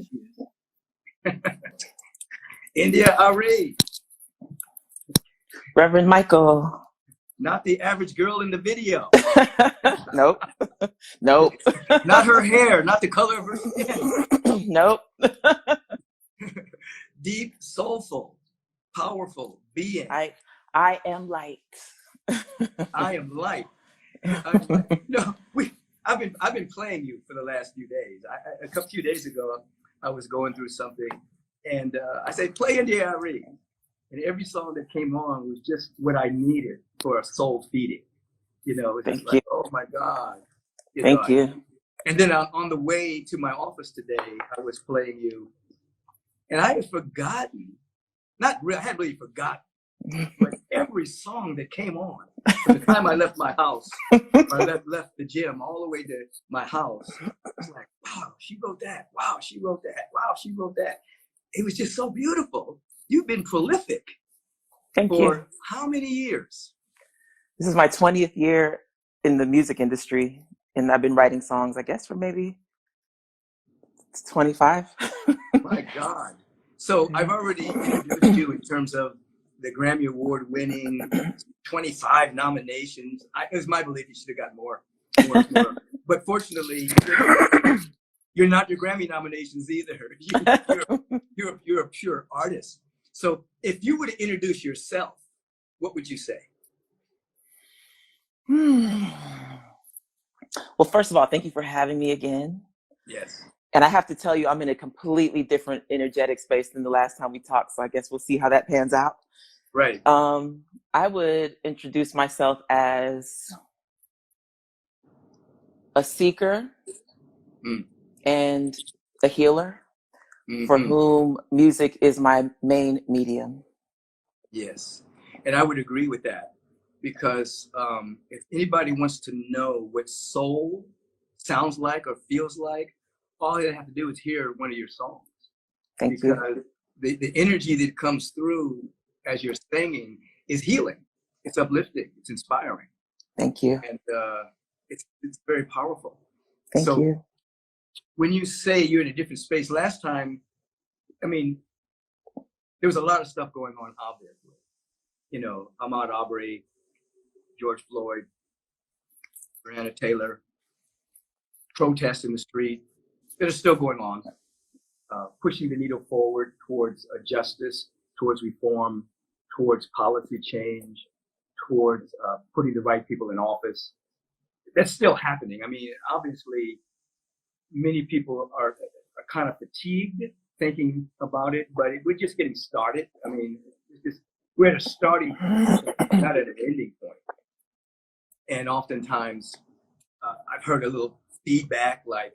she is. India Irene. Reverend Michael. Not the average girl in the video. Nope. Nope. Not her hair, not the color of her skin. Nope. Deep, soulful, powerful being. I am light. I am light. I'm light. No, I've been playing you for the last few days. A few days ago, I was going through something, and I said, "Play India Irene," and every song that came on was just what I needed for a soul feeding. You know, it's just like, oh my God. Thank you. And then on the way to my office today, I was playing you, and I had forgotten. I hadn't really forgotten, but every song that came on from the time I left my house, I left the gym all the way to my house, I was like, wow, she wrote that. Wow, she wrote that. Wow, she wrote that. It was just so beautiful. You've been prolific. Thank you. For how many years? This is my 20th year in the music industry, and I've been writing songs, I guess, for maybe 25. My God. So I've already introduced you in terms of the Grammy Award winning, 25 nominations. It was my belief you should have got more. But fortunately, you're not your Grammy nominations either. You're a pure artist. So if you were to introduce yourself, what would you say? Well, first of all, thank you for having me again. Yes. And I have to tell you, I'm in a completely different energetic space than the last time we talked. So I guess we'll see how that pans out. Right. I would introduce myself as a seeker and a healer for whom music is my main medium. Yes. And I would agree with that because if anybody wants to know what soul sounds like or feels like, all they have to do is hear one of your songs. Thank you. Because the energy that comes through as you're singing is healing. It's uplifting. It's inspiring. Thank you. And it's very powerful. Thank you. When you say you're in a different space, last time, I mean, there was a lot of stuff going on, obviously. You know, Ahmad Aubry, George Floyd, Brianna Taylor, protests in the street that are still going on, pushing the needle forward towards justice, towards reform, towards policy change, towards putting the right people in office. That's still happening. I mean, obviously, many people are kind of fatigued thinking about it, but we're just getting started. I mean, we're at a starting point, not at an ending point. And oftentimes, I've heard a little feedback like,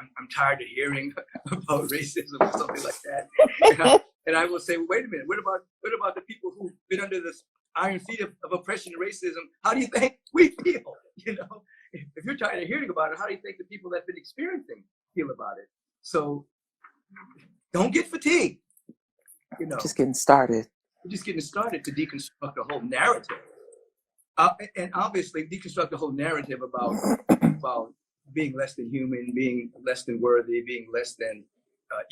I'm tired of hearing about racism or something like that. And I will say, wait a minute, what about the people who've been under the iron feet of oppression and racism? How do you think we feel? You know, if you're tired of hearing about it, how do you think the people that've been experiencing feel about it? So don't get fatigued. You know, just getting started. We're just getting started to deconstruct the whole narrative. And obviously deconstruct the whole narrative about being less than human, being less than worthy, being less than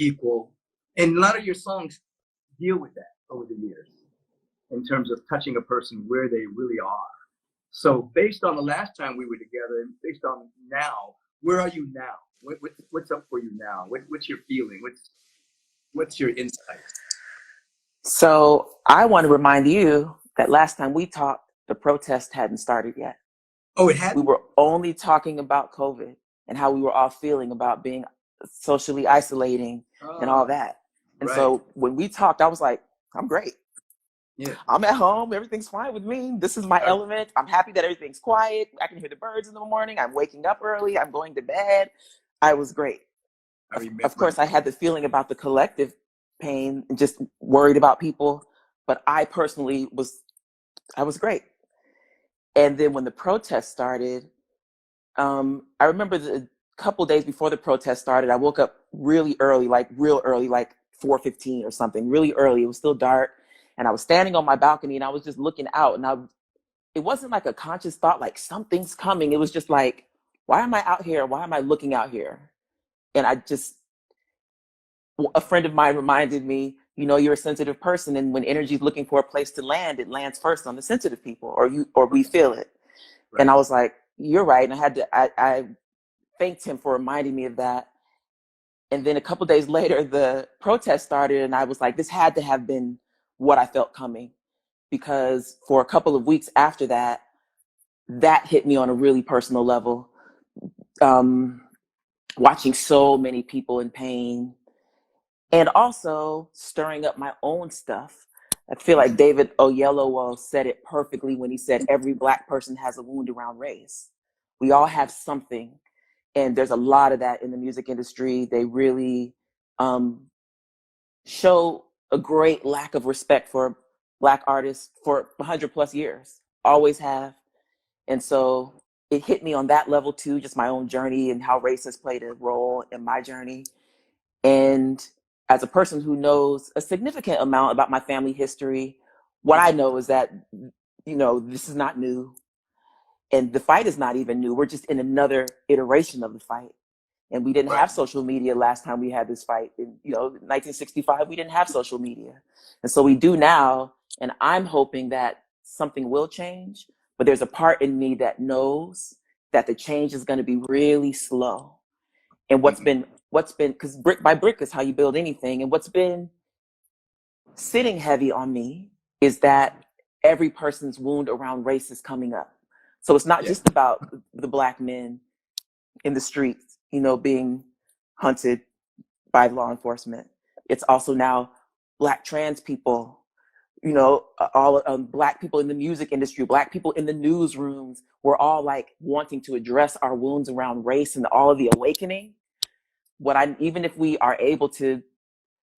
equal. And a lot of your songs deal with that over the years in terms of touching a person where they really are. So based on the last time we were together and based on now, where are you now? What's up for you now? What's your feeling? What's your insight? So I want to remind you that last time we talked, the protest hadn't started yet. Oh, it hadn't? We were only talking about COVID and how we were all feeling about being socially isolating and all that. And so when we talked, I was like, I'm great. Yeah. I'm at home. Everything's fine with me. This is my element. I'm happy that everything's quiet. I can hear the birds in the morning. I'm waking up early. I'm going to bed. I was great. Of course, I had the feeling about the collective pain and just worried about people. But I personally I was great. And then when the protest started, I remember the couple days before the protest started, I woke up really early, like real early, like 4:15 or something, really early. It was still dark. And I was standing on my balcony and I was just looking out, and it wasn't like a conscious thought, like something's coming. It was just like, why am I out here? Why am I looking out here? And a friend of mine reminded me, you're a sensitive person, and when energy is looking for a place to land, it lands first on the sensitive people, or we feel it. Right. And I was like, you're right. And I thanked him for reminding me of that. And then a couple of days later, the protest started, and I was like, this had to have been what I felt coming, because for a couple of weeks after that, that hit me on a really personal level. Watching so many people in pain, and also stirring up my own stuff. I feel like David Oyelowo said it perfectly when he said, every Black person has a wound around race. We all have something. And there's a lot of that in the music industry. They really show a great lack of respect for Black artists for 100+ years, always have. And so it hit me on that level too, just my own journey and how race has played a role in my journey. And as a person who knows a significant amount about my family history, what I know is that, this is not new. And the fight is not even new. We're just in another iteration of the fight. And we didn't have social media last time we had this fight. In 1965, we didn't have social media. And so we do now. And I'm hoping that something will change. But there's a part in me that knows that the change is going to be really slow. And what's been, because brick by brick is how you build anything. And what's been sitting heavy on me is that every person's wound around race is coming up. So it's not just about the Black men in the streets, being hunted by law enforcement. It's also now Black trans people, all Black people in the music industry, Black people in the newsrooms. We're all like wanting to address our wounds around race and all of the awakening. Even if we are able to,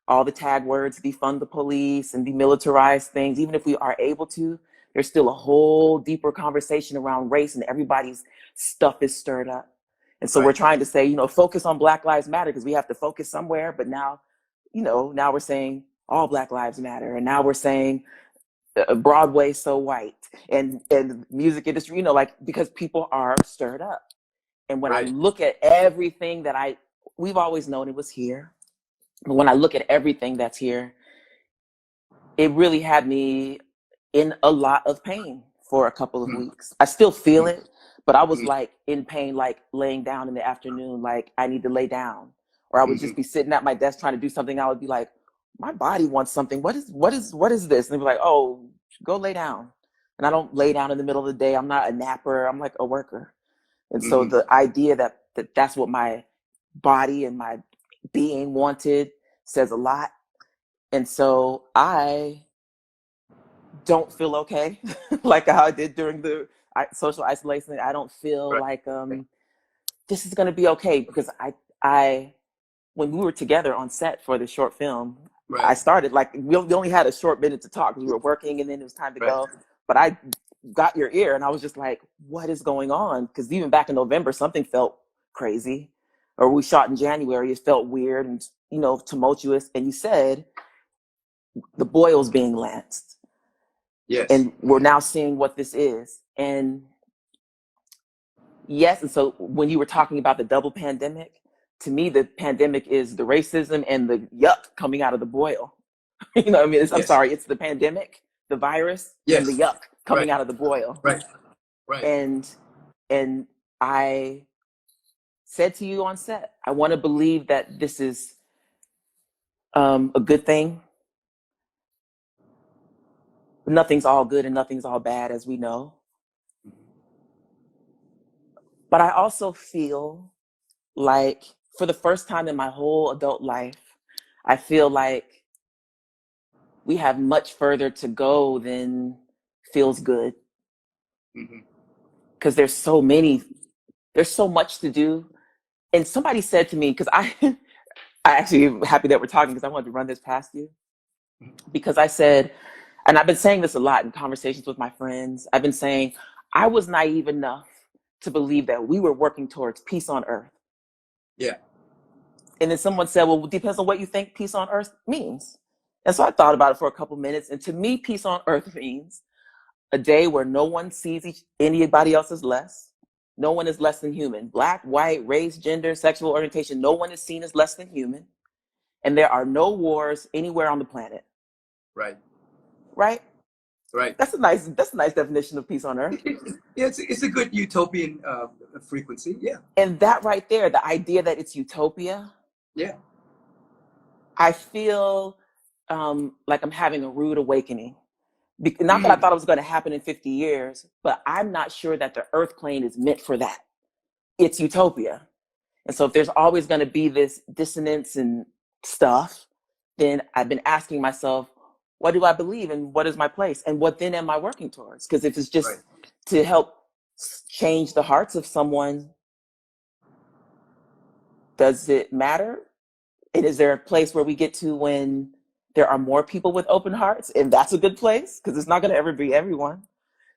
all the tag words, defund the police and demilitarize things, even if we are able to, there's still a whole deeper conversation around race, and everybody's stuff is stirred up. And so we're trying to say, focus on Black Lives Matter, because we have to focus somewhere. But now, now we're saying all Black Lives Matter. And now we're saying Broadway so white, and music industry, because people are stirred up. And when I look at everything that we've always known it was here. But when I look at everything that's here, it really had me in a lot of pain for a couple of weeks. I still feel it, but I was like in pain, like laying down in the afternoon, like I need to lay down. Or I would just be sitting at my desk trying to do something. I would be like, my body wants something. What is this? And they'd be like, oh, go lay down. And I don't lay down in the middle of the day. I'm not a napper. I'm like a worker. And so the idea that that's what my body and my being wanted says a lot. And so I don't feel okay, like how I did during the social isolation. I don't feel like this is going to be okay, because I when we were together on set for the short film, I started like we only had a short minute to talk. We were working, and then it was time to go. But I got your ear, and I was just like, "What is going on?" Because even back in November, something felt crazy, or we shot in January. It felt weird and tumultuous. And you said the boy's being lanced. Yes. And we're now seeing what this is. And yes, and so when you were talking about the double pandemic, to me, the pandemic is the racism and the yuck coming out of the boil. I'm sorry, it's the pandemic, the virus, and the yuck coming out of the boil. Right. And I said to you on set, I want to believe that this is a good thing. Nothing's all good and nothing's all bad, as we know. But I also feel like for the first time in my whole adult life, I feel like we have much further to go than feels good. Because there's so much to do. And somebody said to me, because I actually am happy that we're talking, because I wanted to run this past you. Because I said, and I've been saying this a lot in conversations with my friends, I've been saying, I was naive enough to believe that we were working towards peace on earth. Yeah. And then someone said, well, it depends on what you think peace on earth means. And so I thought about it for a couple minutes. And to me, peace on earth means a day where no one sees anybody else as less. No one is less than human. Black, white, race, gender, sexual orientation, no one is seen as less than human. and there are no wars anywhere on the planet. Right. Right? Right. That's a nice definition of peace on earth. It's a good utopian frequency. Yeah. And that right there, the idea that it's utopia. Yeah. I feel like I'm having a rude awakening. Not that I thought it was going to happen in 50 years, but I'm not sure that the earth plane is meant for that. It's utopia. And so if there's always going to be this dissonance and stuff, then I've been asking myself, what do I believe and what is my place? And what then am I working towards? Because if it's just to help change the hearts of someone, does it matter? And is there a place where we get to when there are more people with open hearts? And that's a good place, because it's not going to ever be everyone.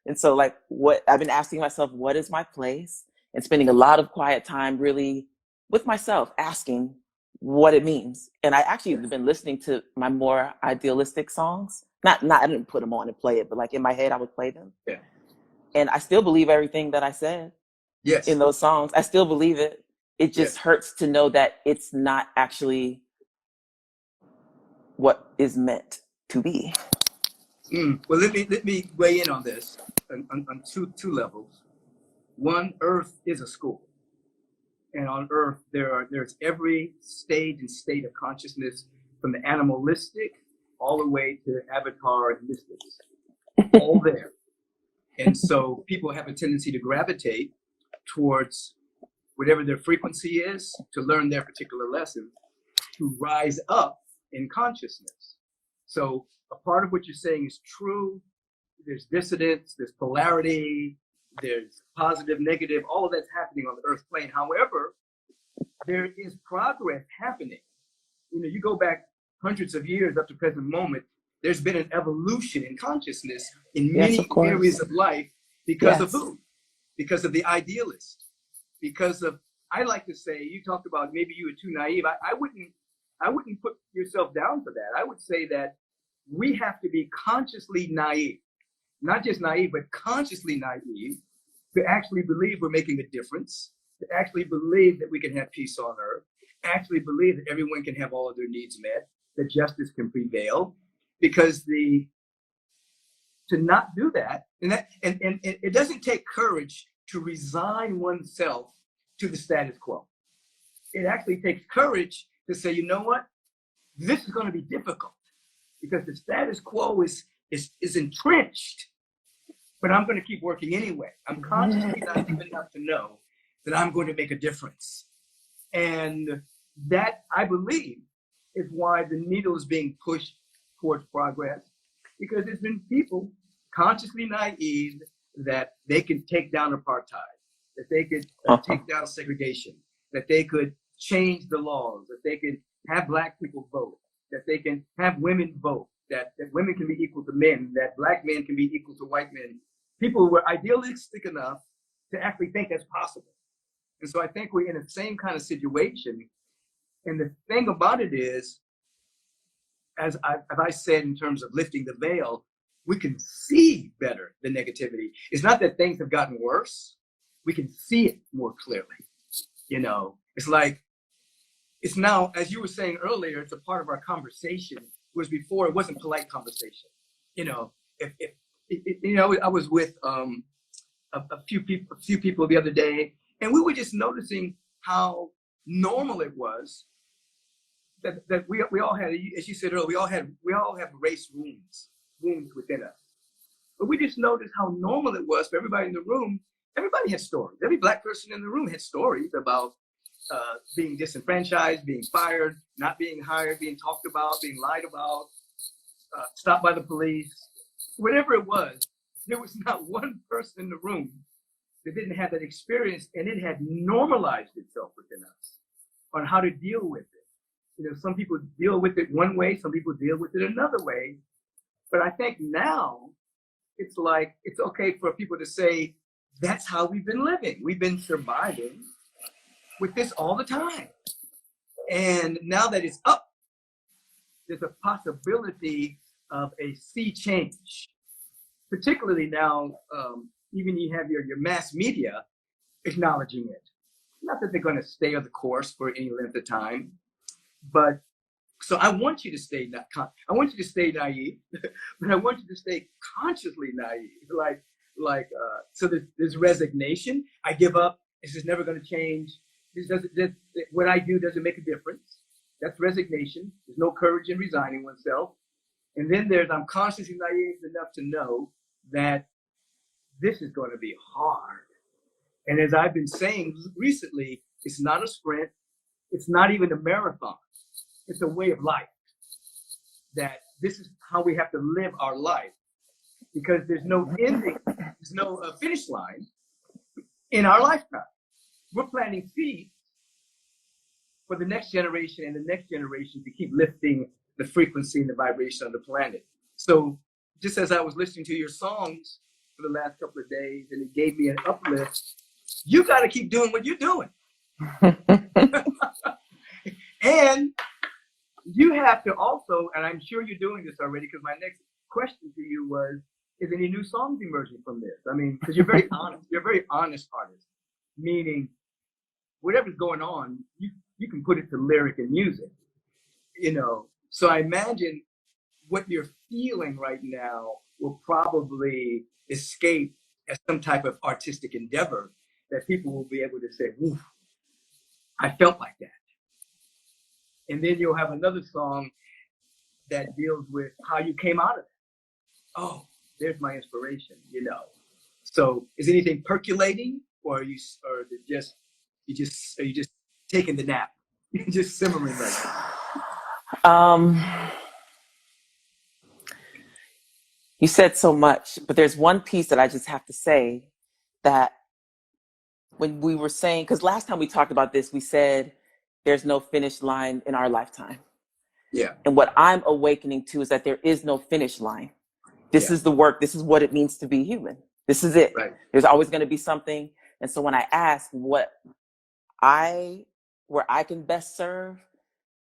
And so like what I've been asking myself, what is my place? And spending a lot of quiet time really with myself, asking what it means. And I actually have been listening to my more idealistic songs. Not I didn't put them on and play it, but like in my head, I would play them. Yeah. And I still believe everything that I said in those songs. I still believe it. It just hurts to know that it's not actually what is meant to be. Well, let me weigh in on this on two levels. One, Earth is a school, and on Earth there's every stage and state of consciousness, from the animalistic all the way to avatar and mystics, all there. And so people have a tendency to gravitate towards whatever their frequency is, to learn their particular lesson, to rise up in consciousness. So a part of what you're saying is true. There's dissonance, there's polarity, there's positive, negative, all of that's happening on the earth plane. However, there is progress happening. You know, you go back hundreds of years up to present moment, there's been an evolution in consciousness in many areas of life because of who? Because of the idealist. Because of, I like to say, you talked about maybe you were too naive. I wouldn't put yourself down for that. I would say that we have to be consciously naive, not just naive, but consciously naive, to actually believe we're making a difference, to actually believe that we can have peace on earth, actually believe that everyone can have all of their needs met, that justice can prevail, because to not do that, and it doesn't take courage to resign oneself to the status quo. It actually takes courage to say, you know what, this is going to be difficult because the status quo is entrenched, but I'm going to keep working anyway. I'm consciously naive enough to know that I'm going to make a difference. And that, I believe, is why the needle is being pushed towards progress, because there's been people consciously naive that they could take down apartheid, that they could take down segregation, that they could change the laws, that they could have black people vote, that they can have women vote, that women can be equal to men, that black men can be equal to white men. People were idealistic enough to actually think that's possible. And so I think we're in the same kind of situation. And the thing about it is, as I said, in terms of lifting the veil, we can see better the negativity. It's not that things have gotten worse. We can see it more clearly. You know, it's like, it's now, as you were saying earlier, it's a part of our conversation, whereas before it wasn't polite conversation. You know, I was with a few people the other day, and we were just noticing how normal it was that we all had, as you said earlier, we all have race wounds within us. But we just noticed how normal it was for everybody in the room. Everybody had stories. Every black person in the room had stories about being disenfranchised, being fired, not being hired, being talked about, being lied about, stopped by the police, whatever it was. There was not one person in the room that didn't have that experience, and it had normalized itself within us on how to deal with it. You know, some people deal with it one way, some people deal with it another way. But I think now it's like, it's okay for people to say, that's how we've been living. We've been surviving with this all the time. And now that it's up, there's a possibility of a sea change. Particularly now, even you have your mass media acknowledging it. Not that they're going to stay on the course for any length of time, but So I want you to stay I want you to stay naive, but I want you to stay consciously naive. So there's resignation. I give up. This is never going to change. What I do doesn't make a difference. That's resignation. There's no courage in resigning oneself. And then I'm consciously naive enough to know that this is going to be hard. And as I've been saying recently, it's not a sprint. It's not even a marathon. It's a way of life. That this is how we have to live our life, because there's no ending, there's no finish line in our lifetime. We're planting seeds for the next generation and the next generation to keep lifting the frequency and the vibration of the planet. So just as I was listening to your songs for the last couple of days and it gave me an uplift, you got to keep doing what you're doing. And you have to also, and I'm sure you're doing this already, because my next question to you was, is any new songs emerging from this? I mean, because you're very honest. You're a very honest artist, meaning whatever's going on, you can put it to lyric and music, you know. So I imagine what you're feeling right now will probably escape as some type of artistic endeavor that people will be able to say, "Ooh, I felt like that." And then you'll have another song that deals with how you came out of it. Oh, there's my inspiration, you know. So is anything percolating, or are you just taking the nap? You're just simmering right now. You said so much, but there's one piece that I just have to say, that when we were saying, because last time we talked about this, we said there's no finish line in our lifetime. Yeah. And what I'm awakening to is that there is no finish line. This is the work. This is what it means to be human. This is it. Right. There's always going to be something. And so when I ask where I can best serve,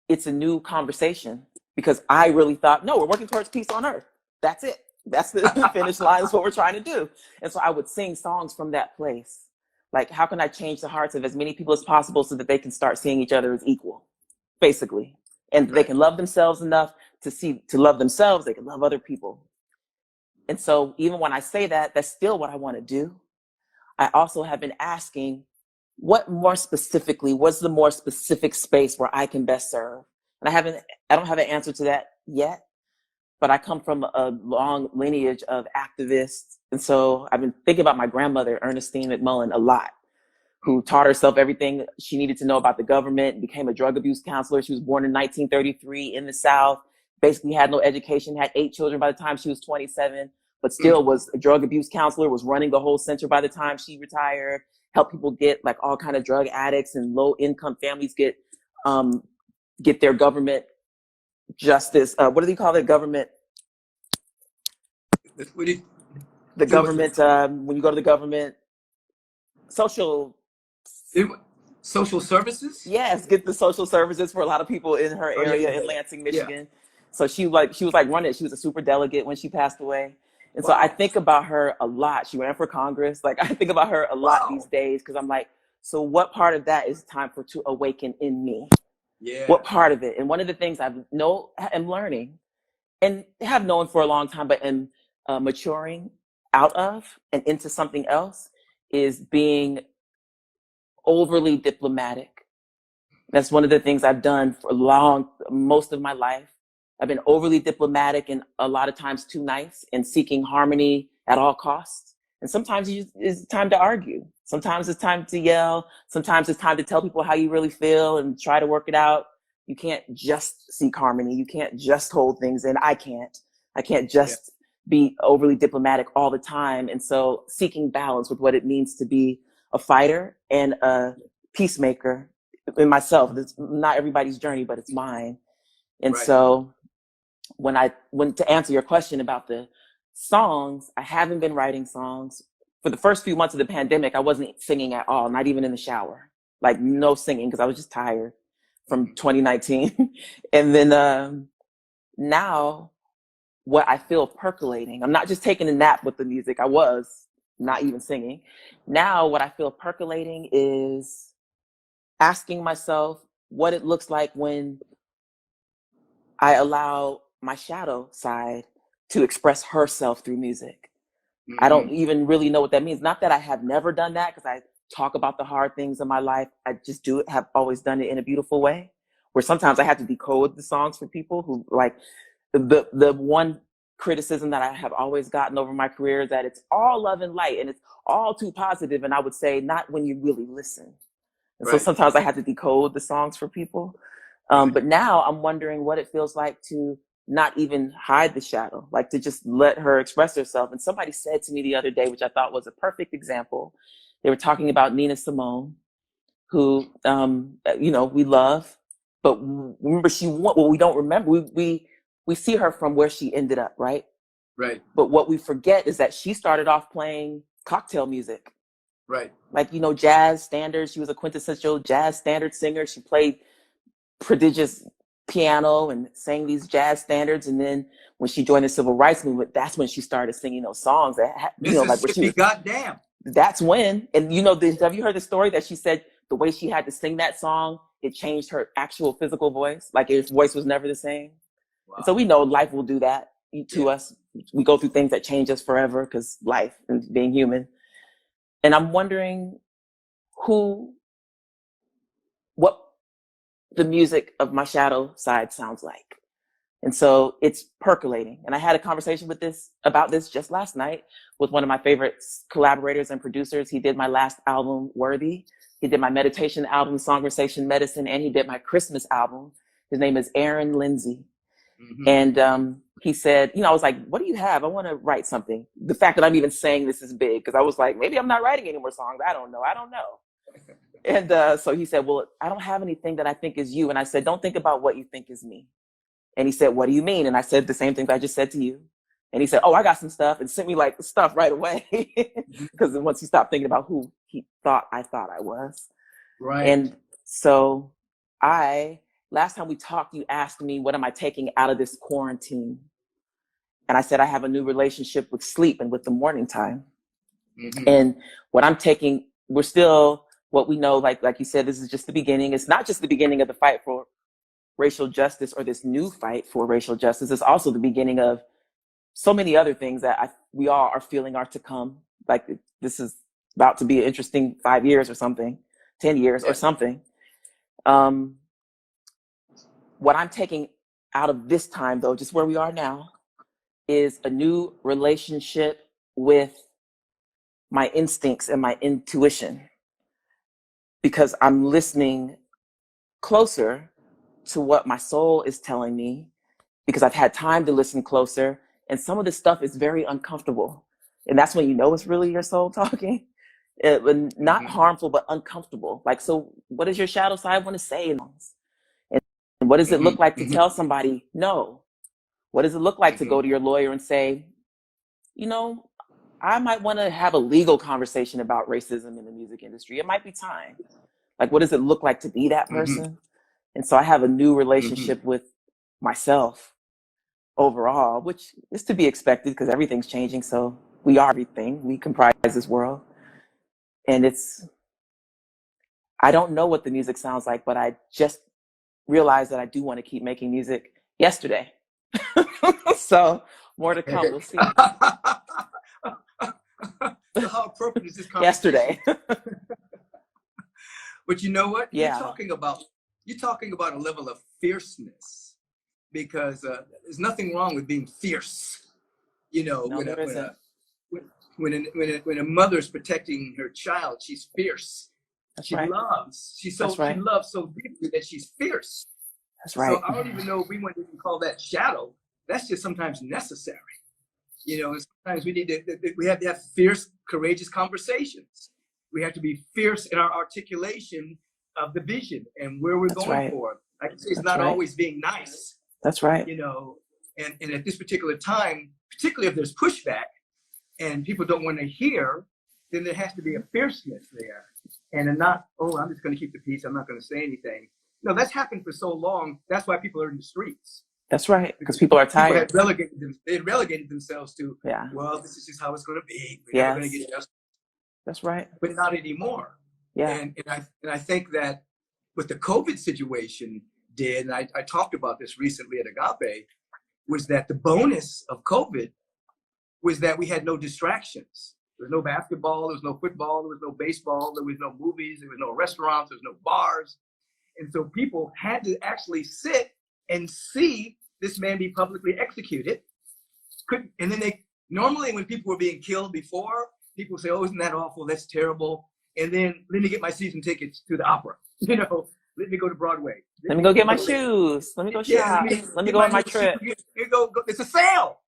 it's a new conversation, because I really thought, no, we're working towards peace on earth. That's it. That's the finish line. Is what we're trying to do. And so I would sing songs from that place. Like, how can I change the hearts of as many people as possible so that they can start seeing each other as equal, basically. And they can love themselves enough to love themselves. They can love other people. And so even when I say that, that's still what I want to do. I also have been asking, what's the more specific space where I can best serve? And I don't have an answer to that yet, but I come from a long lineage of activists. And so I've been thinking about my grandmother, Ernestine McMullen, a lot, who taught herself everything she needed to know about the government, became a drug abuse counselor. She was born in 1933 in the South, basically had no education, had 8 children by the time she was 27, but still was a drug abuse counselor, was running the whole center by the time she retired, helped people get, like, all kind of drug addicts and low income families get their government justice. What do they call it? Government. The government, when you go to the government, social services? Yes, get the social services for a lot of people in her area in Lansing, Michigan. Yeah. So she was running it. She was a super delegate when she passed away. And so I think about her a lot. She ran for Congress. Like, I think about her a lot these days, because I'm like, so what part of that is time to awaken in me? Yeah. What part of it? And one of the things I'm learning, and have known for a long time, but am maturing out of and into something else, is being overly diplomatic. That's one of the things I've done for most of my life. I've been overly diplomatic and a lot of times too nice, and seeking harmony at all costs. And sometimes it's time to argue. Sometimes it's time to yell. Sometimes it's time to tell people how you really feel and try to work it out. You can't just seek harmony. You can't just hold things in. I can't just be overly diplomatic all the time. And so seeking balance with what it means to be a fighter and a peacemaker in myself. It's not everybody's journey, but it's mine. And so when to answer your question about the songs, I haven't been writing songs. For the first few months of the pandemic, I wasn't singing at all, not even in the shower. Like, no singing, because I was just tired from 2019. And then now what I feel percolating, I'm not just taking a nap with the music. I was not even singing. Now what I feel percolating is asking myself what it looks like when I allow my shadow side to express herself through music. Mm-hmm. I don't even really know what that means. Not that I have never done that, because I talk about the hard things in my life. I just have always done it in a beautiful way, where sometimes I have to decode the songs for people who like the one criticism that I have always gotten over my career is that it's all love and light and it's all too positive. And I would say, not when you really listen. And so sometimes I have to decode the songs for people. But now I'm wondering what it feels like to not even hide the shadow, like to just let her express herself. And somebody said to me the other day, which I thought was a perfect example. They were talking about Nina Simone, who, we love, but remember we don't remember. We see her from where she ended up, right? Right. But what we forget is that she started off playing cocktail music. Right. Like, jazz standards. She was a quintessential jazz standard singer. She played prodigious piano and sang these jazz standards. And then when she joined the civil rights movement, that's when she started singing those songs that, like when she was, goddamn. That's when, and have you heard the story that she said the way she had to sing that song, it changed her actual physical voice. Like her voice was never the same. Wow. And so we know life will do that to us. We go through things that change us forever because life and being human. And I'm wondering what the music of my shadow side sounds like. And so it's percolating. And I had a conversation about this just last night with one of my favorite collaborators and producers. He did my last album, Worthy. He did my meditation album, Songversation Medicine, and he did my Christmas album. His name is Aaron Lindsay. Mm-hmm. And he said, I was like, what do you have? I want to write something. The fact that I'm even saying this is big, because I was like, maybe I'm not writing any more songs. I don't know. And so he said, well, I don't have anything that I think is you. And I said, don't think about what you think is me. And he said, what do you mean? And I said the same thing that I just said to you. And he said, oh, I got some stuff, and sent me like stuff right away. Because once he stopped thinking about who he thought I was. Right. And so last time we talked, you asked me, what am I taking out of this quarantine? And I said, I have a new relationship with sleep and with the morning time. Mm-hmm. And what I'm taking, we're still, what we know, like you said, this is just the beginning. It's not just the beginning of the fight for racial justice or this new fight for racial justice. It's also the beginning of so many other things that we all are feeling are to come. Like this is about to be an interesting 5 years or something, 10 years or something. What I'm taking out of this time, though, just where we are now, is a new relationship with my instincts and my intuition, because I'm listening closer to what my soul is telling me, because I've had time to listen closer. And some of this stuff is very uncomfortable. And that's when you know it's really your soul talking. Not harmful, but uncomfortable. Like, so what does your shadow side want to say? And what does it look like to tell somebody no? What does it look like to go to your lawyer and say, I might want to have a legal conversation about racism in the music industry. It might be time. Like, what does it look like to be that person? And so I have a new relationship with myself overall, which is to be expected because everything's changing. So we are everything. We comprise this world. And I don't know what the music sounds like, but I just realized that I do want to keep making music yesterday. So more to come. We'll see. So how appropriate is this conversation? Yesterday. But you know what? Yeah. You're talking about a level of fierceness, because there's nothing wrong with being fierce. When a mother's protecting her child, she's fierce. That's she right. loves. She loves so deeply that she's fierce. That's right. So I don't even know if we want to call that shadow. That's just sometimes necessary. Sometimes we have to have fierce, courageous conversations. We have to be fierce in our articulation of the vision and where we're going for. Like I say, it's not always being nice. That's right. And at this particular time, particularly if there's pushback and people don't want to hear, then there has to be a fierceness there. And not, I'm just going to keep the peace. I'm not going to say anything. No, that's happened for so long. That's why people are in the streets. That's right, because people are tired. They had relegated themselves to, well, this is just how it's going to be. We're never going to get justice. That's right. But not anymore. Yeah. And I think that with the COVID situation, did, and I talked about this recently at Agape, was that the bonus of COVID was that we had no distractions. There was no basketball, there was no football, there was no baseball, there was no movies, there was no restaurants, there was no bars. And so people had to actually sit and see this man be publicly executed. And then normally when people were being killed before, people would say, oh, isn't that awful? That's terrible. And then let me get my season tickets to the opera. Let me go to Broadway. Let me go get my shoes. Let me go shop. Let me go on my trip. Go. It's a sale.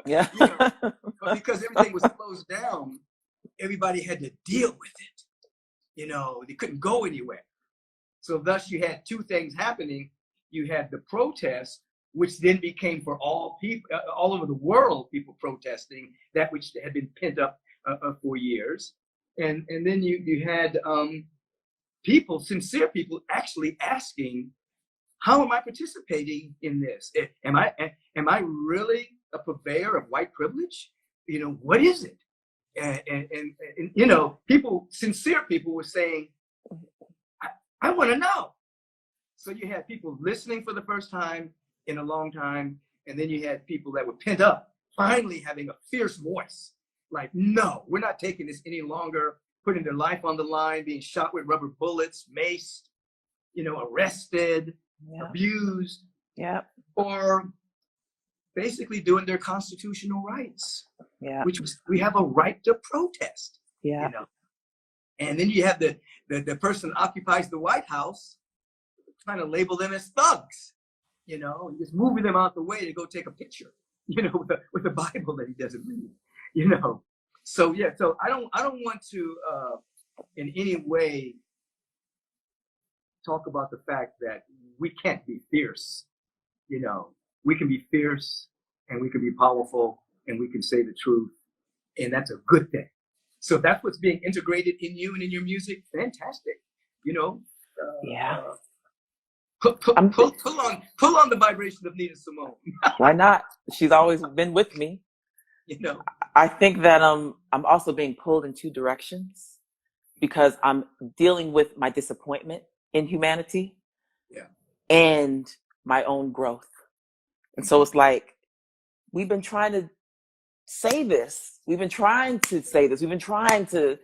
Yeah. But because everything was closed down, everybody had to deal with it. They couldn't go anywhere. So thus you had two things happening. You had the protest, which then became for all people, all over the world, people protesting that which had been pent up for years. And then you had people, sincere people, actually asking, how am I participating in this? Am I really a purveyor of white privilege? What is it? And people, sincere people were saying, I want to know. So you had people listening for the first time in a long time, and then you had people that were pent up, finally having a fierce voice. Like, no, we're not taking this any longer, putting their life on the line, being shot with rubber bullets, maced, arrested, abused, or basically doing their constitutional rights, which was, we have a right to protest. And then you have the person that occupies the White House trying to label them as thugs, just moving them out the way to go take a picture, with the Bible that he doesn't read, So so I don't want to in any way talk about the fact that we can't be fierce. We can be fierce and we can be powerful and we can say the truth, and that's a good thing. So that's what's being integrated in you and in your music. Fantastic. Pull on the vibration of Nina Simone. Why not? She's always been with me. I think that I'm also being pulled in two directions because I'm dealing with my disappointment in humanity and my own growth. And so it's like, we've been trying to say this. We've been trying to say this. We've been trying to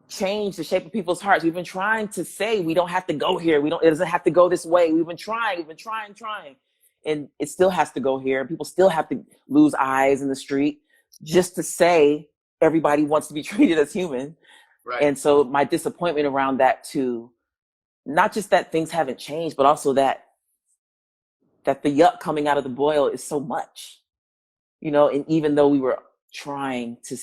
change the shape of people's hearts. We've been trying to say we don't have to go here. It doesn't have to go this way. We've been trying. And it still has to go here. People still have to lose eyes in the street just to say everybody wants to be treated as human. Right. And so my disappointment around that too, not just that things haven't changed, but also that the yuck coming out of the boil is so much, and even though we were trying to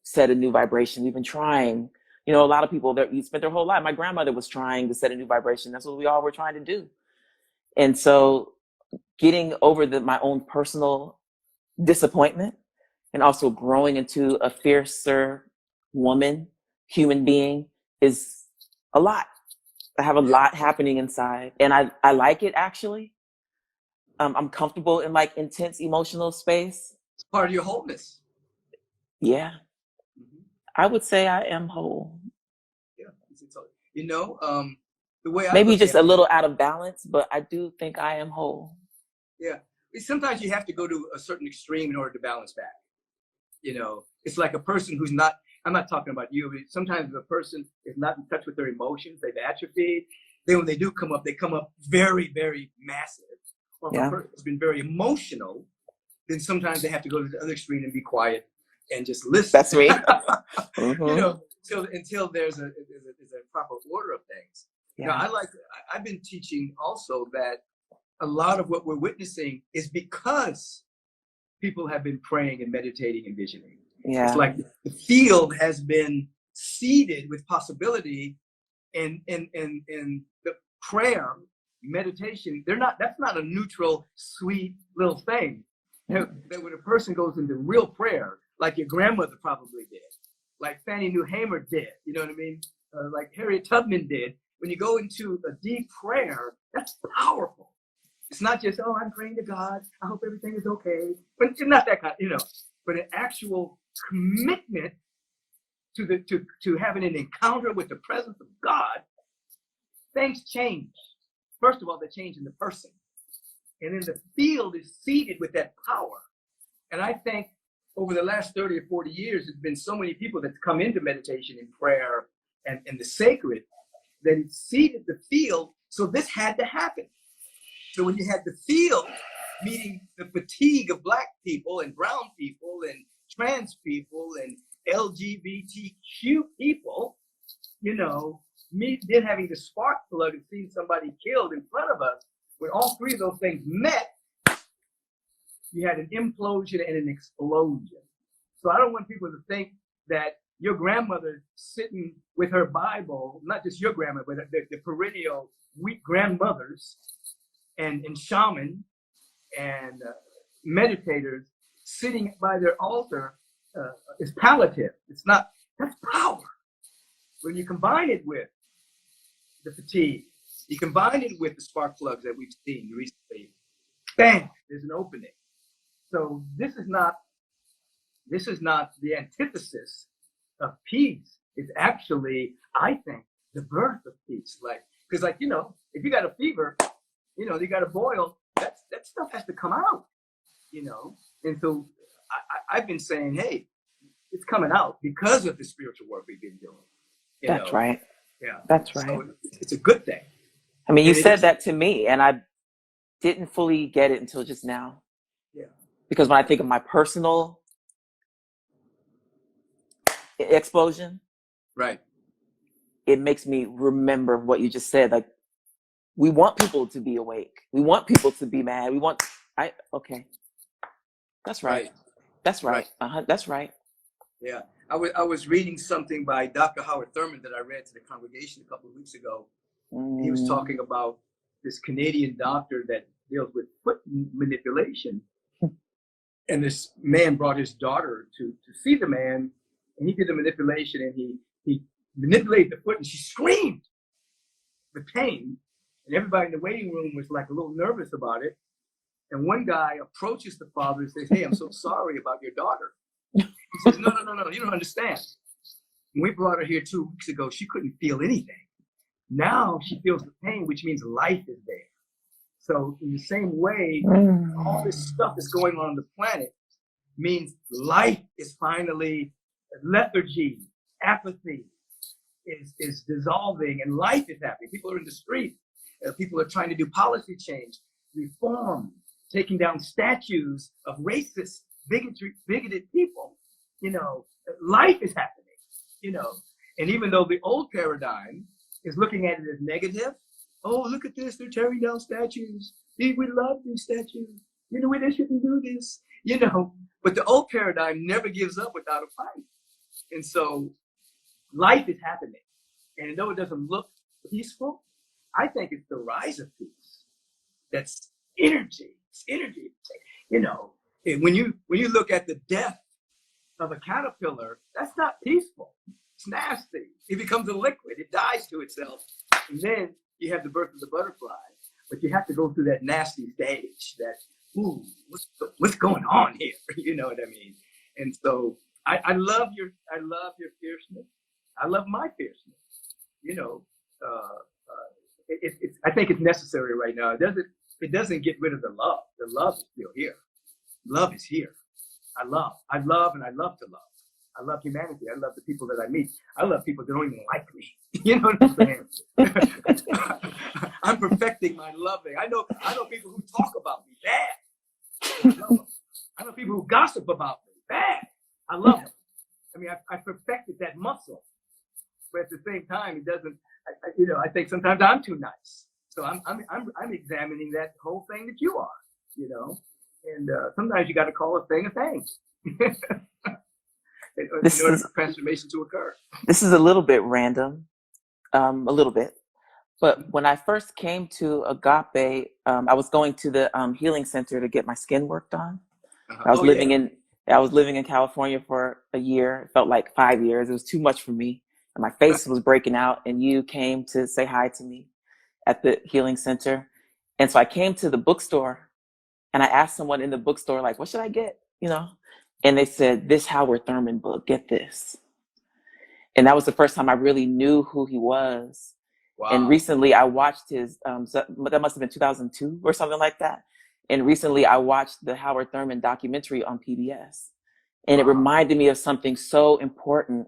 set a new vibration, we've been trying, a lot of people that spent their whole life. My grandmother was trying to set a new vibration. That's what we all were trying to do. And so getting over my own personal disappointment and also growing into a fiercer woman, human being is a lot. I have a lot happening inside, and I like it actually. I'm comfortable in like intense emotional space. It's part of your wholeness. Yeah. I would say I am whole. Yeah. The way I maybe just a little out of balance, but I do think I am whole. Yeah. Sometimes you have to go to a certain extreme in order to balance back. It's like a person who's not, I'm not talking about you, but sometimes if a person is not in touch with their emotions, they've atrophied. Then when they do come up, they come up very, very massive. Or if a person has been very emotional, then sometimes they have to go to the other extreme and be quiet and just listen. That's me. Mm-hmm. Until there's a proper order of things. Yeah. I've been teaching also that a lot of what we're witnessing is because people have been praying and meditating and visioning. Yeah. It's like the field has been seeded with possibility, and the prayer, meditation, that's not a neutral, sweet little thing. That when a person goes into real prayer, like your grandmother probably did, like Fannie Lou Hamer did, you know what I mean? Like Harriet Tubman did. When you go into a deep prayer, that's powerful. It's not just, oh, I'm praying to God, I hope everything is okay. But it's not that kind, but an actual commitment to having an encounter with the presence of God. things change. First of all, they change in the person. And then the field is seeded with that power. And I think over the last 30 or 40 years, there's been so many people that's come into meditation and prayer and the sacred that it seeded the field. So this had to happen. So when you had the field meeting the fatigue of Black people and brown people and trans people and LGBTQ people, you know, me then having the spark plug and seeing somebody killed in front of us, when all three of those things met, you had an implosion and an explosion. So I don't want people to think that your grandmother sitting with her Bible, not just your grandmother, but the perennial weak grandmothers and shaman and meditators sitting by their altar is palliative. It's not, that's power. When you combine it with the fatigue, you combine it with the spark plugs that we've seen recently, bang, there's an opening. So this is not the antithesis of peace. It's actually, I think, the birth of peace. Like, because like, you know, if you got a fever, you know, you got a boil, that stuff has to come out, you know? And so I've been saying, hey, it's coming out because of the spiritual work we've been doing. That's right. Yeah. That's right. So it's a good thing. I mean, you said that to me, and I didn't fully get it until just now. Yeah. Because when I think of my personal explosion, right, it makes me remember what you just said. Like, we want people to be awake. We want people to be mad. Okay. That's right. That's right. That's right. Yeah. I was reading something by Dr. Howard Thurman that I read to the congregation a couple of weeks ago. He was talking about this Canadian doctor that deals with foot manipulation. And this man brought his daughter to see the man, and he did the manipulation, and he manipulated the foot, and she screamed with pain. And everybody in the waiting room was like a little nervous about it. And one guy approaches the father and says, hey, I'm so sorry about your daughter. He says, no, you don't understand. When we brought her here 2 weeks ago, she couldn't feel anything. Now she feels the pain, which means life is there. So in the same way, all this stuff that's going on the planet means life is finally, lethargy, apathy is dissolving, and life is happening. People are in the street. People are trying to do policy change, reform, taking down statues of racist, bigoted people. You know, life is happening, you know. And even though the old paradigm is looking at it as negative, oh, look at this, they're tearing down statues. We love these statues. You know, they shouldn't do this, you know. But the old paradigm never gives up without a fight. And so life is happening. And though it doesn't look peaceful, I think it's the rise of peace. That's energy. It's energy. You know, when you look at the death of a caterpillar, that's not peaceful. It's nasty. It becomes a liquid. It dies to itself. And then you have the birth of the butterfly. But you have to go through that nasty stage, that, ooh, what's going on here? You know what I mean? And so I love your fierceness. I love my fierceness. You know, I think it's necessary right now. It doesn't get rid of the love. The love is still here. Love is here. I love and I love to love. I love humanity. I love the people that I meet. I love people that don't even like me. You know what I'm saying? I'm perfecting my loving. I know people who talk about me bad. I know people who gossip about me bad. I love them. I mean, I perfected that muscle. But at the same time, it doesn't. I think sometimes I'm too nice. So I'm examining that whole thing that you are. You know, and sometimes you got to call a thing a thing. in order for transformation to occur. This is a little bit random, a little bit. But when I first came to Agape, I was going to the healing center to get my skin worked on. I was living in California for a year. It felt like 5 years. It was too much for me. And my face was breaking out, and you came to say hi to me at the healing center. And so I came to the bookstore, and I asked someone in the bookstore, like, what should I get? You know? And they said, this Howard Thurman book, get this. And that was the first time I really knew who he was. Wow. And recently I watched his, that must have been 2002 or something like that. And recently I watched the Howard Thurman documentary on PBS. And it reminded me of something so important.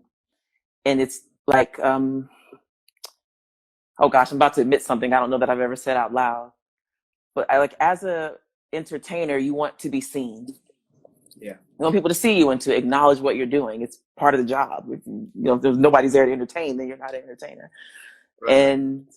And it's like, oh gosh, I'm about to admit something I don't know that I've ever said out loud. But as a entertainer, you want to be seen. Yeah. You want people to see you and to acknowledge what you're doing. It's part of the job. If there's nobody's there to entertain, then you're not an entertainer. Right. And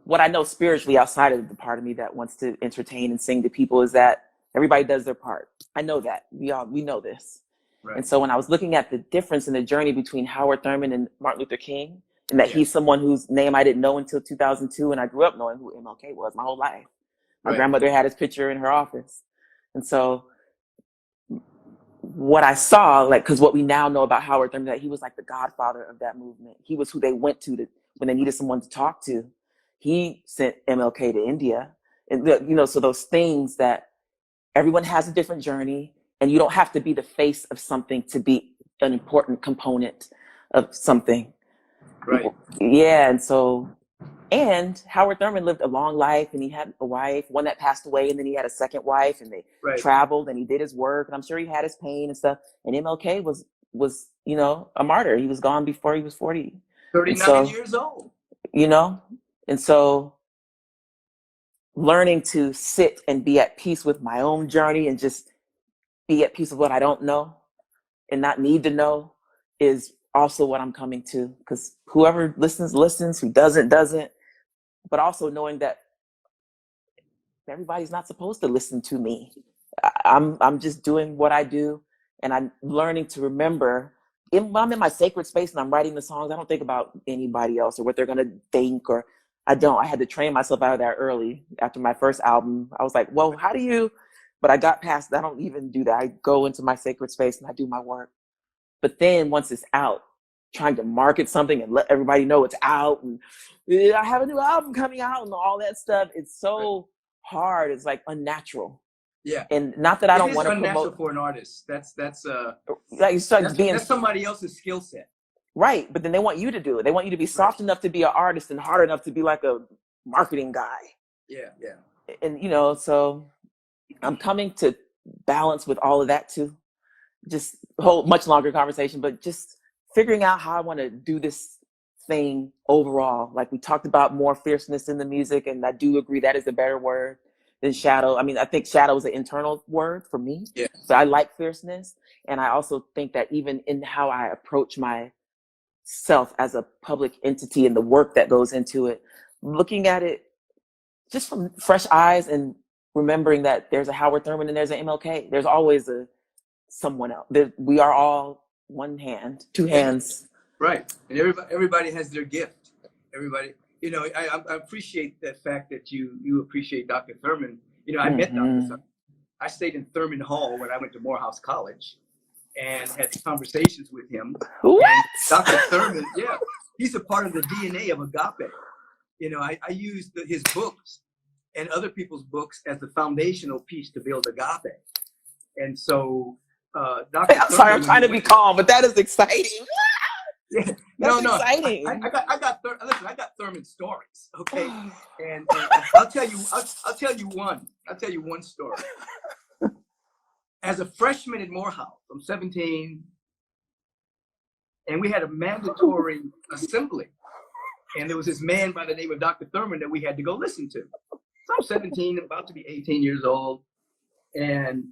what I know spiritually outside of the part of me that wants to entertain and sing to people is that everybody does their part. I know that. We know this. Right. And so when I was looking at the difference in the journey between Howard Thurman and Martin Luther King, and that he's someone whose name I didn't know until 2002, and I grew up knowing who MLK was my whole life. My grandmother had his picture in her office. And so what I saw, because what we now know about Howard Thurman, that he was like the godfather of that movement. He was who they went to when they needed someone to talk to. He sent MLK to India. And, so those things that everyone has a different journey, and you don't have to be the face of something to be an important component of something. Right. Yeah. And Howard Thurman lived a long life, and he had a wife, one that passed away, and then he had a second wife, and they traveled, and he did his work, and I'm sure he had his pain and stuff. And MLK was a martyr. He was gone before he was 40. 39 years old. And so learning to sit and be at peace with my own journey and just be at peace with what I don't know and not need to know is also what I'm coming to. Because whoever listens, who doesn't. But also knowing that everybody's not supposed to listen to me. I'm just doing what I do, and I'm learning to remember. When I'm in my sacred space and I'm writing the songs, I don't think about anybody else or what they're gonna think, or I don't. I had to train myself out of that early. After my first album, I was like, well, how do you? But I got past that. I don't even do that. I go into my sacred space and I do my work. But then once it's out, trying to market something and let everybody know it's out, and I have a new album coming out and all that stuff, it's so hard. It's like unnatural. Yeah. And not that I don't want to unnatural promote for an artist. That's somebody else's skill set. Right. But then they want you to do it. They want you to be soft enough to be an artist and hard enough to be like a marketing guy. Yeah. Yeah. And so I'm coming to balance with all of that too. Just a whole much longer conversation, but just figuring out how I want to do this thing overall. Like we talked about more fierceness in the music, and I do agree that is a better word than shadow. I mean, I think shadow is an internal word for me. Yeah. So I like fierceness. And I also think that even in how I approach myself as a public entity and the work that goes into it, looking at it just from fresh eyes and remembering that there's a Howard Thurman and there's an MLK. There's always someone else. We are all one hand, two hands. Right. And everybody has their gift. Everybody, I appreciate the fact that you appreciate Dr. Thurman. I met Dr. Thurman. I stayed in Thurman Hall when I went to Morehouse College and had conversations with him. What? And Dr. Thurman, he's a part of the DNA of Agape. I used his books and other people's books as the foundational piece to build Agape. And so Dr. I'm sorry, I'm trying to be calm, but that is exciting. Yeah. That's exciting. I got Thurman stories, okay? And I'll tell you one story. As a freshman at Morehouse, I'm 17, and we had a mandatory assembly. And there was this man by the name of Dr. Thurman that we had to go listen to. So I'm 17, about to be 18 years old. And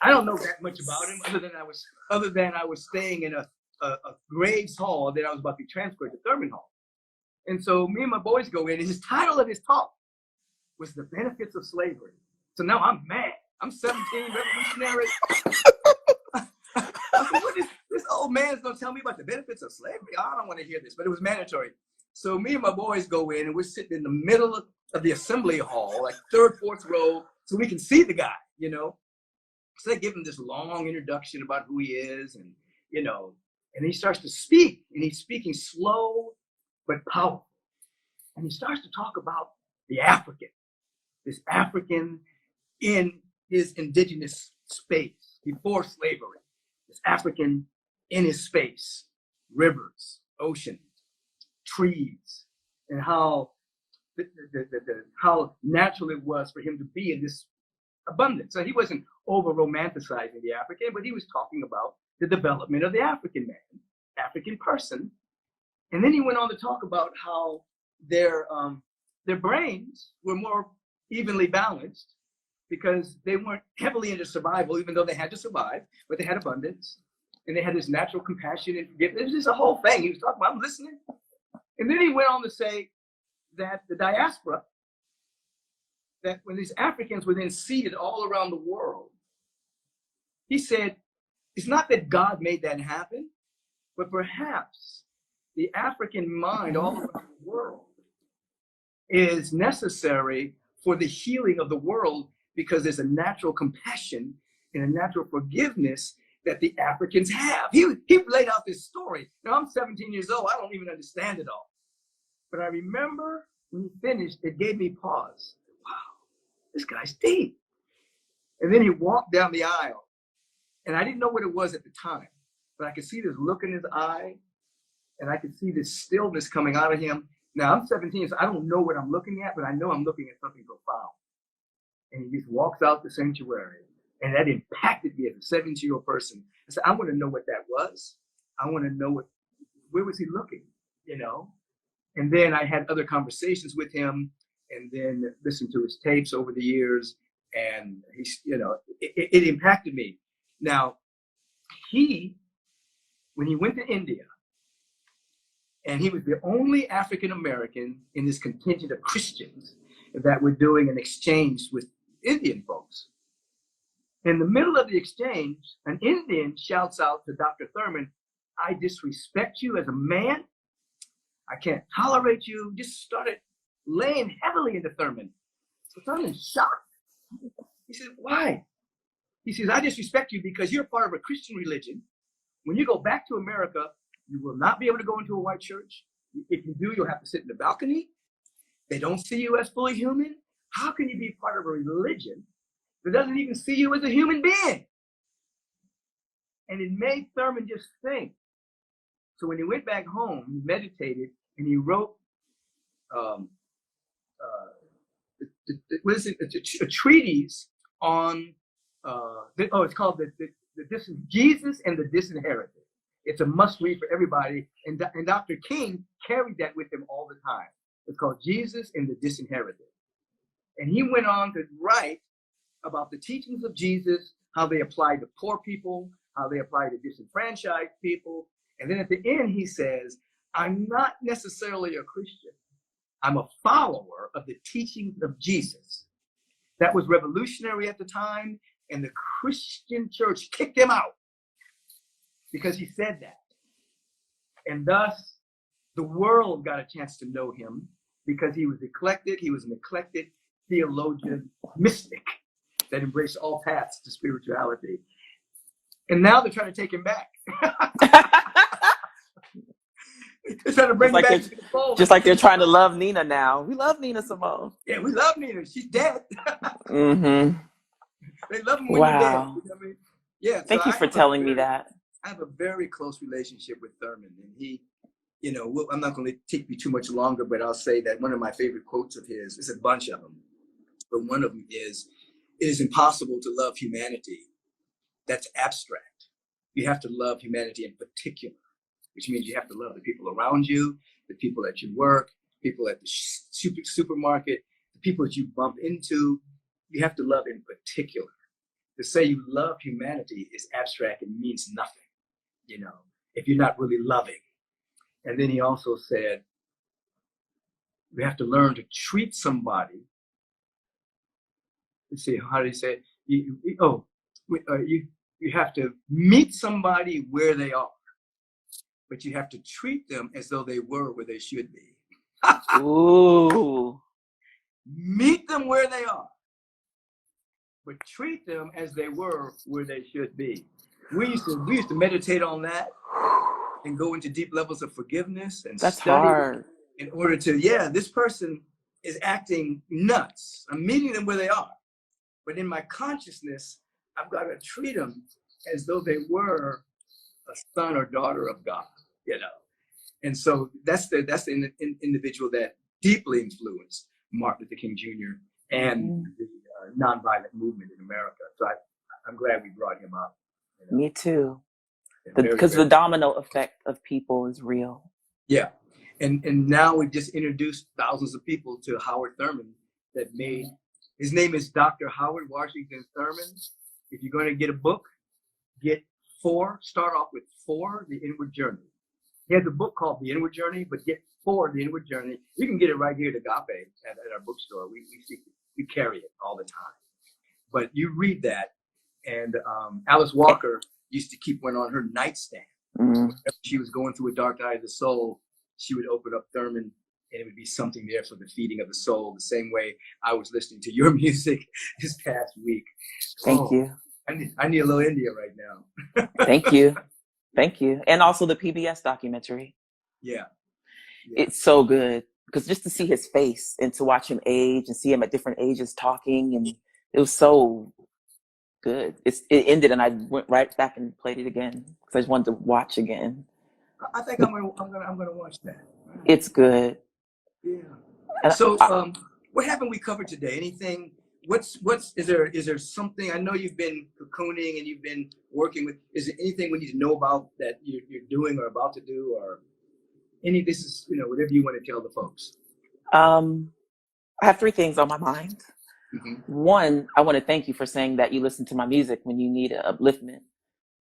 I don't know that much about him other than I was staying in a Graves Hall that I was about to be transferred to Thurman Hall. And so me and my boys go in, and his title of his talk was The Benefits of Slavery. So now I'm mad. I'm 17, revolutionary. This old man's gonna tell me about the benefits of slavery? I don't want to hear this, but it was mandatory. So me and my boys go in, and we're sitting in the middle of the assembly hall, like third, fourth row, so we can see the guy, So they give him this long introduction about who he is, and and he starts to speak, and he's speaking slow but powerful. And he starts to talk about the African, this African in his indigenous space before slavery, this African in his space, rivers, oceans, trees, and how how natural it was for him to be in this abundance. So he wasn't over romanticizing the African, but he was talking about the development of the African man, African person. And then he went on to talk about how their brains were more evenly balanced because they weren't heavily into survival, even though they had to survive, but they had abundance and they had this natural compassion and forgiveness. It was just a whole thing he was talking about. I'm listening. And then he went on to say that the diaspora, that when these Africans were then seeded all around the world, he said, it's not that God made that happen, but perhaps the African mind all around the world is necessary for the healing of the world because there's a natural compassion and a natural forgiveness that the Africans have. He laid out this story. Now, I'm 17 years old. I don't even understand it all. But I remember when he finished, it gave me pause. Wow, this guy's deep. And then he walked down the aisle. And I didn't know what it was at the time. But I could see this look in his eye. And I could see this stillness coming out of him. Now, I'm 17, so I don't know what I'm looking at, but I know I'm looking at something profound. And he just walks out the sanctuary. And that impacted me as a 17-year-old person. I said, I want to know what that was. I want to know where was he looking, you know? And then I had other conversations with him and then listened to his tapes over the years. And he's, you know, it impacted me. Now, when he went to India, and he was the only African-American in this contingent of Christians that were doing an exchange with Indian folks. In the middle of the exchange, an Indian shouts out to Dr. Thurman, I disrespect you as a man. I can't tolerate you. Just started laying heavily into Thurman. So Thurman's shocked. He said, why? He says, I disrespect you because you're part of a Christian religion. When you go back to America, you will not be able to go into a white church. If you do, you'll have to sit in the balcony. They don't see you as fully human. How can you be part of a religion that doesn't even see you as a human being? And it made Thurman just think. So when he went back home, he meditated and he wrote a treatise on, it's called Jesus and the Disinherited. It's a must read for everybody. And Dr. King carried that with him all the time. It's called Jesus and the Disinherited. And he went on to write about the teachings of Jesus, how they apply to poor people, how they apply to disenfranchised people. And then at the end, he says, I'm not necessarily a Christian. I'm a follower of the teachings of Jesus. That was revolutionary at the time, and the Christian church kicked him out because he said that. And thus, the world got a chance to know him because he was eclectic. He was an eclectic theologian, mystic that embraced all paths to spirituality. And now they're trying to take him back. They're trying to bring him back to the fold. Just like they're trying to love Nina now. We love Nina Simone. Yeah, we love Nina. She's dead. Mm-hmm. They love him when you're dead. You know what I mean? Yeah. Thank you for telling me that. I have a very close relationship with Thurman, and he, you know, I'm not going to take you too much longer, but I'll say that one of my favorite quotes of his, there's a bunch of them, but one of them is, it is impossible to love humanity. That's abstract. You have to love humanity in particular, which means you have to love the people around you, the people at your work, people at the supermarket, the people that you bump into. You have to love in particular. To say you love humanity is abstract and means nothing, you know, if you're not really loving. And then he also said, we have to learn to treat somebody. Let's see, how did he say it? You have to meet somebody where they are, but you have to treat them as though they were where they should be. Ooh. Meet them where they are, but treat them as they were where they should be. We used to meditate on that and go into deep levels of forgiveness and That's study hard. in order to, this person is acting nuts. I'm meeting them where they are, but in my consciousness, I've got to treat them as though they were a son or daughter of God. you know. And so that's the individual that deeply influenced Martin Luther King Jr. and the nonviolent movement in America. So I'm glad we brought him up. You know? Me too. Very, because very, the domino effect of people is real. Yeah. And now we've just introduced thousands of people to Howard Thurman that made, his name is Dr. Howard Washington Thurman. If you're going to get a book, start off with 4, The Inward Journey. He has a book called The Inward Journey, but get 4, The Inward Journey. You can get it right here at Agape at our bookstore. We carry it all the time. But you read that, and Alice Walker used to keep one on her nightstand. Mm-hmm. If she was going through a dark night of the soul, she would open up Thurman, and it would be something there for the feeding of the soul. The same way I was listening to your music this past week. Thank you. I need a little India right now. Thank you. Thank you. And also the PBS documentary. Yeah. It's so good, because just to see his face and to watch him age and see him at different ages talking, and it was so good. It ended, and I went right back and played it again because I just wanted to watch again. I think I'm gonna watch that. It's good. Yeah. So what haven't we covered today? Anything? Is there something? I know you've been cocooning and you've been working with. Is there anything we need to know about that you're doing or about to do, or any of this is, whatever you want to tell the folks? I have 3 things on my mind. Mm-hmm. One, I want to thank you for saying that you listen to my music when you need an upliftment.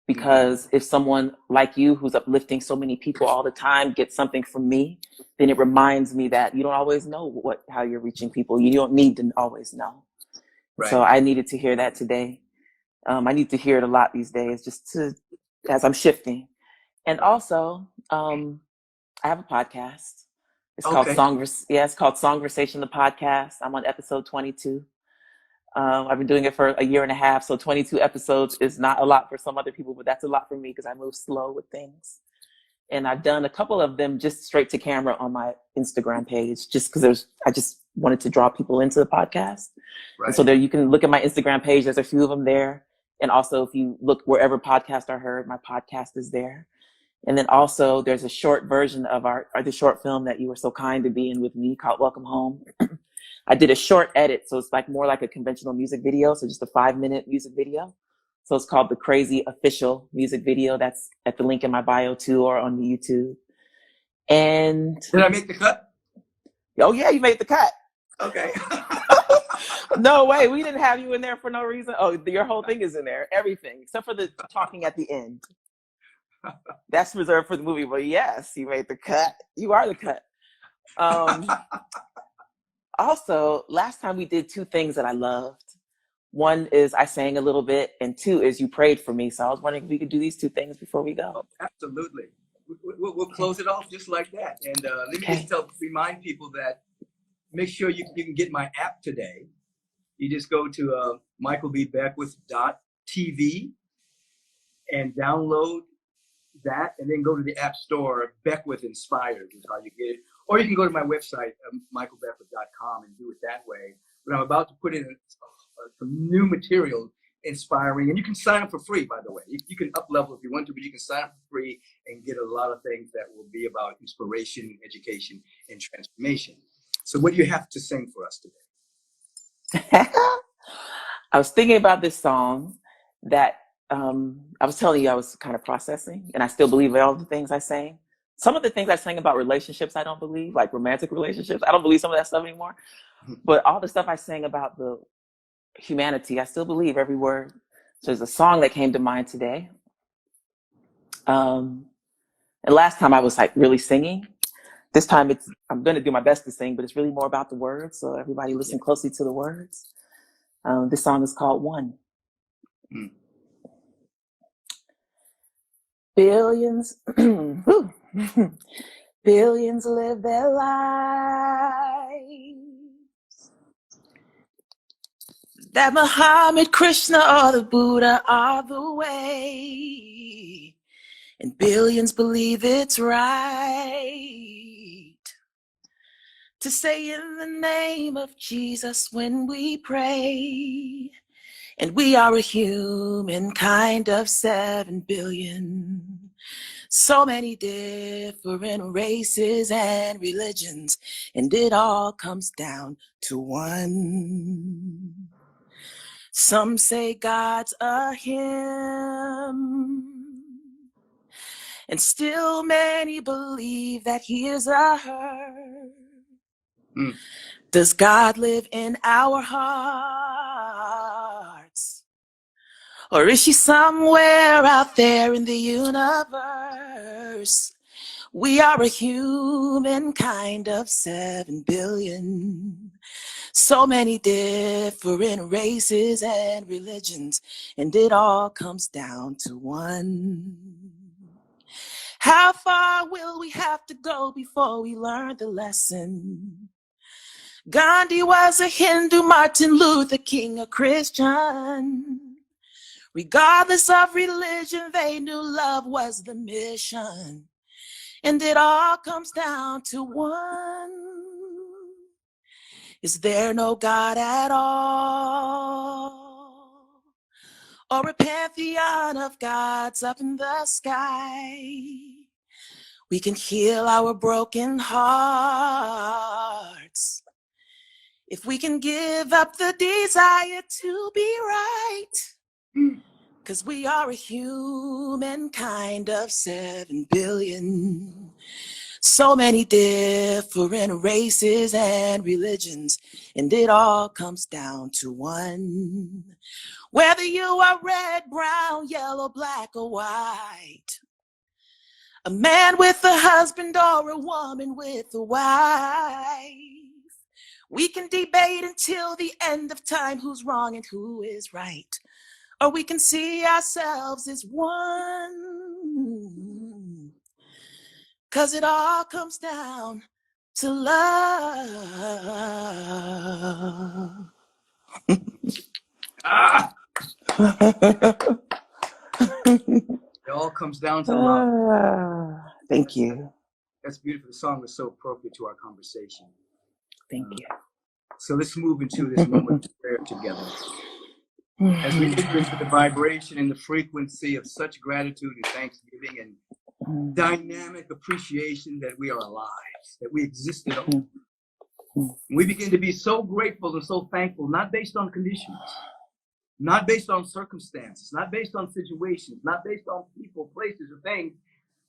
Because if someone like you, who's uplifting so many people all the time, gets something from me, then it reminds me that you don't always know how you're reaching people. You don't need to always know. Right. So I needed to hear that today. I need to hear it a lot these days, as I'm shifting. And also, I have a podcast. It's called it's called Songversation, the podcast. I'm on episode 22. I've been doing it for a year and a half, so 22 episodes is not a lot for some other people, but that's a lot for me because I move slow with things. And I've done a couple of them just straight to camera on my Instagram page, just because I just wanted to draw people into the podcast. Right. And so there, you can look at my Instagram page. There's a few of them there. And also, if you look wherever podcasts are heard, my podcast is there. And then also, there's a short version of the short film that you were so kind to be in with me called Welcome Home. I did a short edit, so it's more like a conventional music video, so just a 5-minute music video. So it's called the Crazy Official Music Video. That's at the link in my bio too, or on the YouTube. And did I make the cut? Oh yeah, you made the cut. Okay. No way, we didn't have you in there for no reason. Oh, your whole thing is in there, everything except for the talking at the end. That's reserved for the movie, but yes, you made the cut. You are the cut. Also, last time we did 2 things that I loved. One is I sang a little bit, and 2 is you prayed for me. So I was wondering if we could do these 2 things before we go. Oh, absolutely. We'll close it off just like that. And let me just remind people that make sure you can get my app today. You just go to michaelbbeckwith.tv and download that, and then go to the App Store. Beckwith Inspired is how you get it. Or you can go to my website, michaelbbeckwith.com, and do it that way. But I'm about to put in some new material inspiring, and you can sign up for free, by the way. You can up level if you want to, but you can sign up for free and get a lot of things that will be about inspiration, education, and transformation. So what do you have to sing for us today? I was thinking about this song that I was telling you I was kind of processing, and I still believe all the things I sang. Some of the things I sang about relationships, I don't believe, like romantic relationships. I don't believe some of that stuff anymore. But all the stuff I sang about the humanity, I still believe every word. So there's a song that came to mind today. And last time I was really singing. This time I'm going to do my best to sing, but it's really more about the words. So everybody listen closely to the words. This song is called One. Billions, billions live their lives that Muhammad, Krishna, or the Buddha are the way, and billions believe it's right to say in the name of Jesus when we pray. And we are a human kind of 7 billion. So many different races and religions, and it all comes down to one. Some say God's a him, and still many believe that he is a her. Does God live in our hearts? Or is she somewhere out there in the universe? We are a human kind of 7 billion. So many different races and religions, and it all comes down to one. How far will we have to go before we learn the lesson? Gandhi was a Hindu, Martin Luther King a Christian. Regardless of religion, they knew love was the mission. And it all comes down to one. Is there no God at all? Or a pantheon of gods up in the sky? We can heal our broken hearts if we can give up the desire to be right. 'Cause we are a human kind of 7 billion. So many different races and religions, and it all comes down to one. Whether you are red, brown, yellow, black, or white, a man with a husband or a woman with a wife, we can debate until the end of time who's wrong and who is right. Or we can see ourselves as one. 'Cause it all comes down to love. It all comes down to love. Thank you. That's beautiful. The song was so appropriate to our conversation. Thank you. So let's move into this moment of prayer together. As we enter into the vibration and the frequency of such gratitude and thanksgiving and dynamic appreciation that we are alive, that we exist at all. We begin to be so grateful and so thankful, not based on conditions, not based on circumstances, not based on situations, not based on people, places, or things,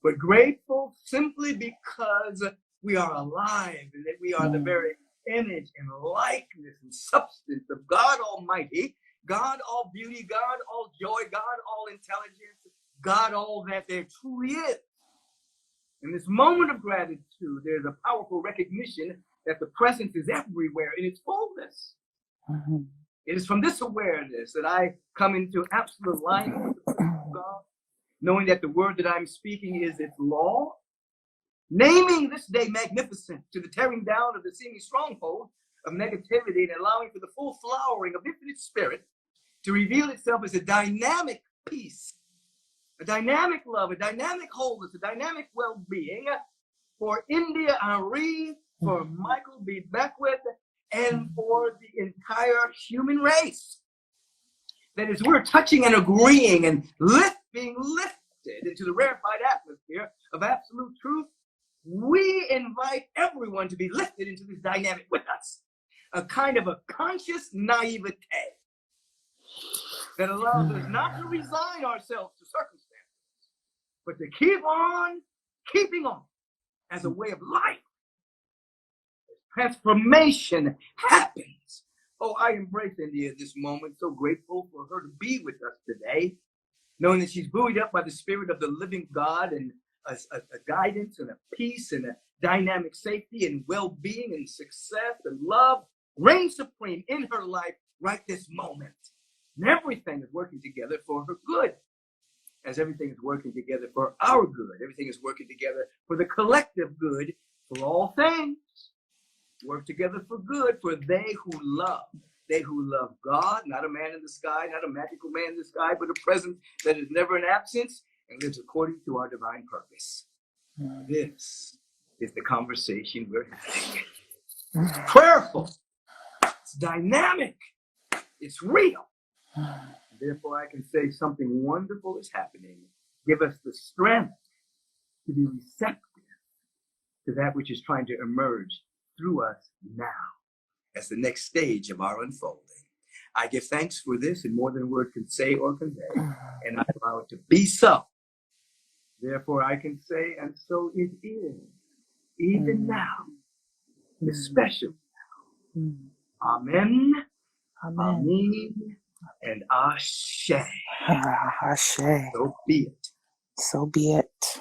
but grateful simply because we are alive and that we are the very image and likeness and substance of God Almighty, God all beauty, God all joy, God all intelligence, God all that there truly is. In this moment of gratitude, there's a powerful recognition that the presence is everywhere in its fullness. It is from this awareness that I come into absolute alignment with the presence of God, knowing that the word that I'm speaking is its law, naming this day magnificent to the tearing down of the seeming stronghold of negativity and allowing for the full flowering of infinite spirit to reveal itself as a dynamic peace, a dynamic love, a dynamic wholeness, a dynamic well-being for India Irene, for Michael B. Beckwith, and for the entire human race. That is, we're touching and agreeing and being lifted into the rarefied atmosphere of absolute truth. We invite everyone to be lifted into this dynamic with us, a kind of a conscious naivete that allows us not to resign ourselves to circumstances, but to keep on keeping on as a way of life. Transformation happens. Oh, I embrace India at this moment. So grateful for her to be with us today, knowing that she's buoyed up by the spirit of the living God and a guidance and a peace and a dynamic safety and well-being and success and love reign supreme in her life right this moment. And everything is working together for her good, as everything is working together for our good. Everything is working together for the collective good, for all things work together for good for they who love God, not a man in the sky, not a magical man in the sky, but a presence that is never in absence and lives according to our divine purpose. This is the conversation we're having. It's prayerful, it's dynamic, it's real. Therefore, I can say something wonderful is happening. Give us the strength to be receptive to that which is trying to emerge through us now as the next stage of our unfolding. I give thanks for this in more than a word can say or convey, and I allow it to be so. Therefore, I can say, and so it is, even now, especially now. Amen, Amen, and Ashe. Ashe. So be it. So be it.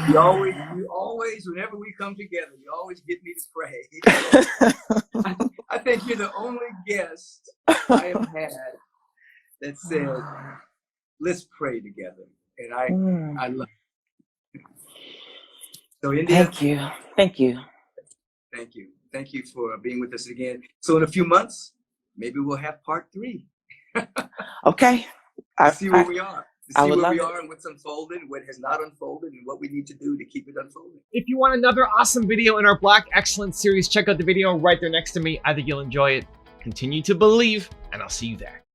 You always, whenever we come together, you always get me to pray. I think you're the only guest I have had that said, let's pray together. And I love it. So India. Thank you. Thank you. Thank you. Thank you for being with us again. So in a few months, maybe we'll have part 3. Okay. See where we are. To see where we are it. and what's unfolded, what has not unfolded, and what we need to do to keep it unfolding. If you want another awesome video in our Black Excellence series, check out the video right there next to me. I think you'll enjoy it. Continue to believe, and I'll see you there.